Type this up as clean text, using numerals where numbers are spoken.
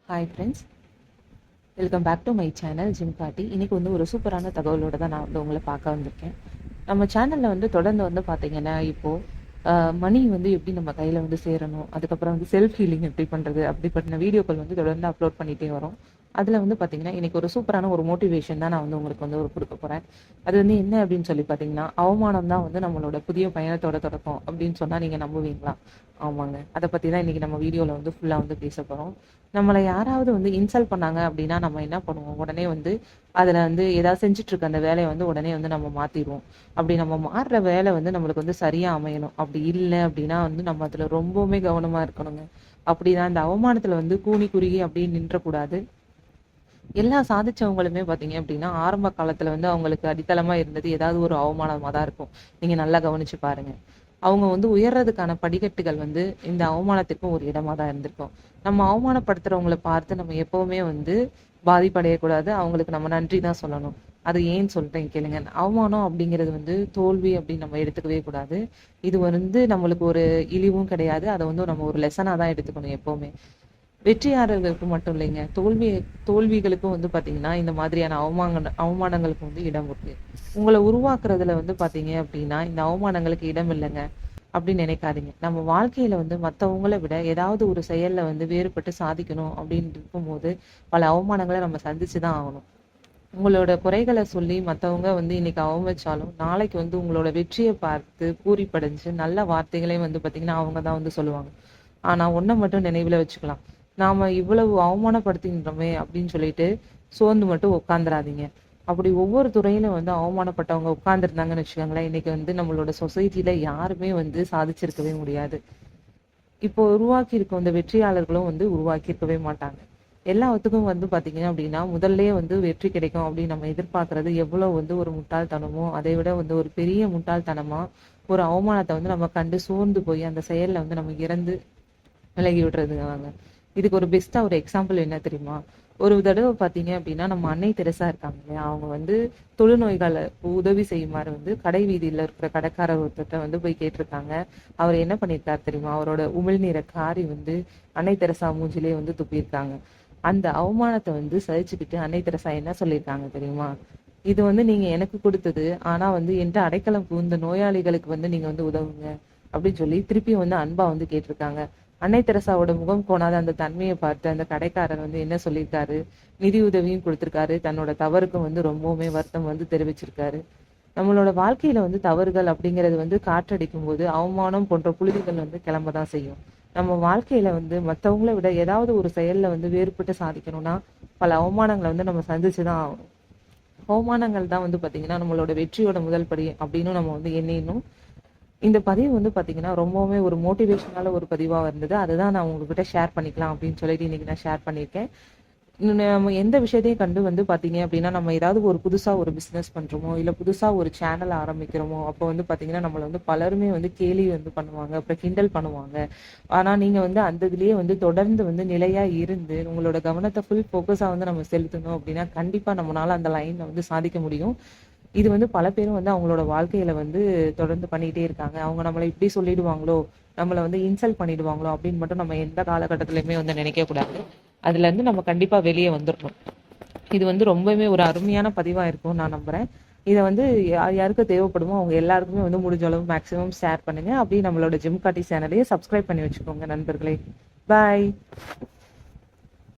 Hi friends, welcome back to my channel ஜிம் காட்டி. இன்றைக்கி வந்து ஒரு சூப்பரான தகவலோடு தான் நான் வந்து உங்களை பார்க்க வந்திருக்கேன். நம்ம சேனலில் வந்து தொடர்ந்து வந்து பார்த்திங்கன்னா இப்போது மணி வந்து எப்படி நம்ம கையில் வந்து சேரணும், அதுக்கப்புறம் வந்து செல்ஃப் ஹீலிங் எப்படி பண்ணுறது அப்படிப்பட்ட வீடியோக்கள் வந்து தொடர்ந்து அப்லோட் பண்ணிகிட்டே வரோம். அதில் வந்து பார்த்திங்கன்னா இன்றைக்கி ஒரு சூப்பரான ஒரு மோட்டிவேஷன் தான் நான் வந்து உங்களுக்கு வந்து ஒரு கொடுக்க போகிறேன். அது வந்து என்ன அப்படின்னு சொல்லி பார்த்தீங்கன்னா, அவமானம் தான் வந்து நம்மளோட புதிய பயணத்தோட தொடக்கம் அப்படின்னு சொன்னால் நீங்கள் நம்புவீங்களா? ஆமாங்க, அதை பற்றி தான் இன்றைக்கி நம்ம வீடியோவில் வந்து ஃபுல்லாக வந்து பேச போகிறோம். நம்மளை யாராவது வந்து இன்சல்ட் பண்ணாங்க அப்படின்னா நம்ம என்ன பண்ணுவோம், உடனே வந்து அதில் வந்து ஏதாவது செஞ்சுட்டு இருக்க அந்த வேலையை வந்து உடனே வந்து நம்ம மாற்றிடுவோம். அப்படி நம்ம மாறுற வேலை வந்து நம்மளுக்கு வந்து சரியாக அமையணும். அப்படி இல்லை அப்படின்னா வந்து நம்ம அதில் ரொம்பவுமே கவனமாக இருக்கணுங்க. அப்படிதான் இந்த அவமானத்தில் வந்து கூனி குறுகி அப்படின்னு நின்றக்கூடாது. எல்லா சாதிச்சவங்களுமே பார்த்தீங்க அப்படின்னா ஆரம்ப காலத்துல வந்து அவங்களுக்கு அடித்தளமா இருந்தது ஏதாவது ஒரு அவமானமா தான் இருக்கும். நீங்க நல்லா கவனிச்சு பாருங்க. அவங்க வந்து உயர்றதுக்கான படிக்கட்டுகள் வந்து இந்த அவமானத்திற்கும் ஒரு இடமா தான் இருந்திருக்கும். நம்ம அவமானப்படுத்துறவங்களை பார்த்து நம்ம எப்பவுமே வந்து பாதிப்படையக்கூடாது. அவங்களுக்கு நம்ம நன்றி தான் சொல்லணும். அது ஏன்னு சொல்றேன் கேளுங்க. அவமானம் அப்படிங்கிறது வந்து தோல்வி அப்படின்னு நம்ம எடுத்துக்கவே கூடாது. இது வந்து நம்மளுக்கு ஒரு இழிவும் கிடையாது. அதை வந்து நம்ம ஒரு லெசனா தான் எடுத்துக்கணும் எப்பவுமே. வெற்றியாளர்களுக்கு மட்டும் இல்லைங்க, தோல்விகளுக்கும் வந்து பாத்தீங்கன்னா இந்த மாதிரியான அவமானங்களுக்கு வந்து இடம் இருக்கு. உங்களை உருவாக்குறதுல வந்து பாத்தீங்க அப்படின்னா இந்த அவமானங்களுக்கு இடம் இல்லைங்க அப்படின்னு நினைக்காதீங்க. நம்ம வாழ்க்கையில வந்து மற்றவங்களை விட ஏதாவது ஒரு செயல்ல வந்து வேறுபட்டு சாதிக்கணும் அப்படின்னு இருக்கும்போது பல அவமானங்களை நம்ம சந்திச்சுதான் ஆகணும். உங்களோட குறைகளை சொல்லி மற்றவங்க வந்து இன்னைக்கு அவமதிச்சாலும் நாளைக்கு வந்து உங்களோட வெற்றியை பார்த்து பூரிப்படைஞ்சு நல்ல வார்த்தைகளையும் வந்து பாத்தீங்கன்னா அவங்க தான் வந்து சொல்லுவாங்க. ஆனா ஒன்றை மட்டும் நினைவுல வச்சுக்கலாம், நாம இவ்வளவு அவமானப்படுத்தின்றோமே அப்படின்னு சொல்லிட்டு சோர்ந்து மட்டும் உட்காந்துராதீங்க. அப்படி ஒவ்வொரு துறையிலும் வந்து அவமானப்பட்டவங்க உட்கார்ந்துருந்தாங்கன்னு வச்சுக்கோங்களேன், இன்னைக்கு வந்து நம்மளோட சொசைட்டில யாருமே வந்து சாதிச்சிருக்கவே முடியாது. இப்போ உருவாக்கி இருக்க இந்த வெற்றியாளர்களும் வந்து உருவாக்கி இருக்கவே மாட்டாங்க. எல்லாத்துக்கும் வந்து பாத்தீங்கன்னா அப்படின்னா முதல்லயே வந்து வெற்றி கிடைக்கும் அப்படின்னு நம்ம எதிர்பார்க்கறது எவ்வளவு வந்து ஒரு முட்டாள்தனமோ அதை விட வந்து ஒரு பெரிய முட்டாள்தனமா ஒரு அவமானத்தை வந்து நம்ம கண்டு சோர்ந்து போய் அந்த செயல்ல வந்து நம்ம இறந்து விலகி விடுறதுங்க. இதுக்கு ஒரு பெஸ்டா ஒரு எக்ஸாம்பிள் என்ன தெரியுமா? ஒரு தடவை பாத்தீங்க அப்படின்னா நம்ம அன்னை தெரசா இருக்காங்க இல்லையா, அவங்க வந்து தொழுநோய்களை உதவி செய்யுமாறு வந்து கடை வீதியில இருக்கிற கடைக்காரர் ஒருத்தர்கிட்ட வந்து போய் கேட்டிருக்காங்க. அவர் என்ன பண்ணியிருக்காரு தெரியுமா? அவரோட உமிழ்நீரை காரி வந்து அன்னை தெரசா மூஞ்சிலே வந்து துப்பியிருக்காங்க. அந்த அவமானத்தை வந்து சகிச்சுக்கிட்டு அன்னை தெரசா என்ன சொல்லியிருக்காங்க தெரியுமா? இது வந்து நீங்க எனக்கு கொடுத்தது, ஆனா வந்து என்கிட்ட அடைக்கலம் புகுந்த நோயாளிகளுக்கு வந்து நீங்க வந்து உதவுங்க அப்படின்னு சொல்லி திருப்பி வந்து அன்பா வந்து கேட்டிருக்காங்க. அன்னை தெரசாவோட முகம் கோணாத அந்த தன்மையை பார்த்து அந்த கடைக்காரர் வந்து என்ன சொல்லியிருக்காரு, நிதி உதவியும் கொடுத்திருக்காரு. தன்னோட தவறுக்கும் வந்து ரொம்பவுமே வருத்தம் வந்து தெரிவிச்சிருக்காரு. நம்மளோட வாழ்க்கையில வந்து தவறுகள் அப்படிங்கிறது வந்து காற்றடிக்கும் போது அவமானம் போன்ற புழுதிகள் வந்து கிளம்பதான் செய்யும். நம்ம வாழ்க்கையில வந்து மற்றவங்களை விட ஏதாவது ஒரு செயல்ல வந்து வேறுபட்டு சாதிக்கணும்னா பல அவமானங்களை வந்து நம்ம சந்திச்சுதான் ஆகணும். அவமானங்கள் தான் வந்து பாத்தீங்கன்னா நம்மளோட வெற்றியோட முதல் படி அப்படின்னு நம்ம வந்து எண்ணிடணும். இந்த பதிவு வந்து பாத்தீங்கன்னா ரொம்பவுமே ஒரு மோட்டிவேஷனால ஒரு பதிவா இருந்தது. அதுதான் நான் உங்ககிட்ட ஷேர் பண்ணிக்கலாம் அப்படின்னு சொல்லிட்டு இன்னைக்கு நான் ஷேர் பண்ணியிருக்கேன். நம்ம எந்த விஷயத்தையும் கண்டு வந்து பாத்தீங்க அப்படின்னா நம்ம ஏதாவது ஒரு புதுசா ஒரு பிசினஸ் பண்றோமோ இல்ல புதுசா ஒரு சேனல் ஆரம்பிக்கிறோமோ அப்போ வந்து பாத்தீங்கன்னா நம்மள வந்து பலருமே வந்து கேலி வந்து பண்ணுவாங்க, அப்புறம் கிண்டல் பண்ணுவாங்க. ஆனா நீங்க வந்து அந்த இதுலயே வந்து தொடர்ந்து வந்து நிலையா இருந்து உங்களோட கவனத்தை ஃபுல் ஃபோக்கஸா வந்து நம்ம செலுத்தணும் அப்படின்னா கண்டிப்பா நம்மளால அந்த லைன்ல வந்து சாதிக்க முடியும். இது வந்து பல பேரும் வந்து அவங்களோட வாழ்க்கையில வந்து தொடர்ந்து பண்ணிட்டே இருக்காங்க. அவங்க நம்மளை இப்படி சொல்லிடுவாங்களோ, நம்மளை வந்து இன்சல்ட் பண்ணிடுவாங்களோ அப்படின்னு மட்டும் நம்ம எந்த காலகட்டத்திலயுமே வந்து நினைக்க கூடாது. அதுல இருந்து நம்ம கண்டிப்பா வெளியே வந்துடணும். இது வந்து ரொம்பவே ஒரு அருமையான பதிவா இருக்கும்னு நான் நம்புறேன். இதை வந்து யாருக்கு தேவைப்படுமோ அவங்க எல்லாருக்குமே வந்து முடிஞ்ச அளவு மேக்ஸிமம் ஷேர் பண்ணுங்க. அப்படியே நம்மளோட ஜிம் காட்டி சேனலையே சப்ஸ்கிரைப் பண்ணி வச்சுக்கோங்க நண்பர்களே. பாய்.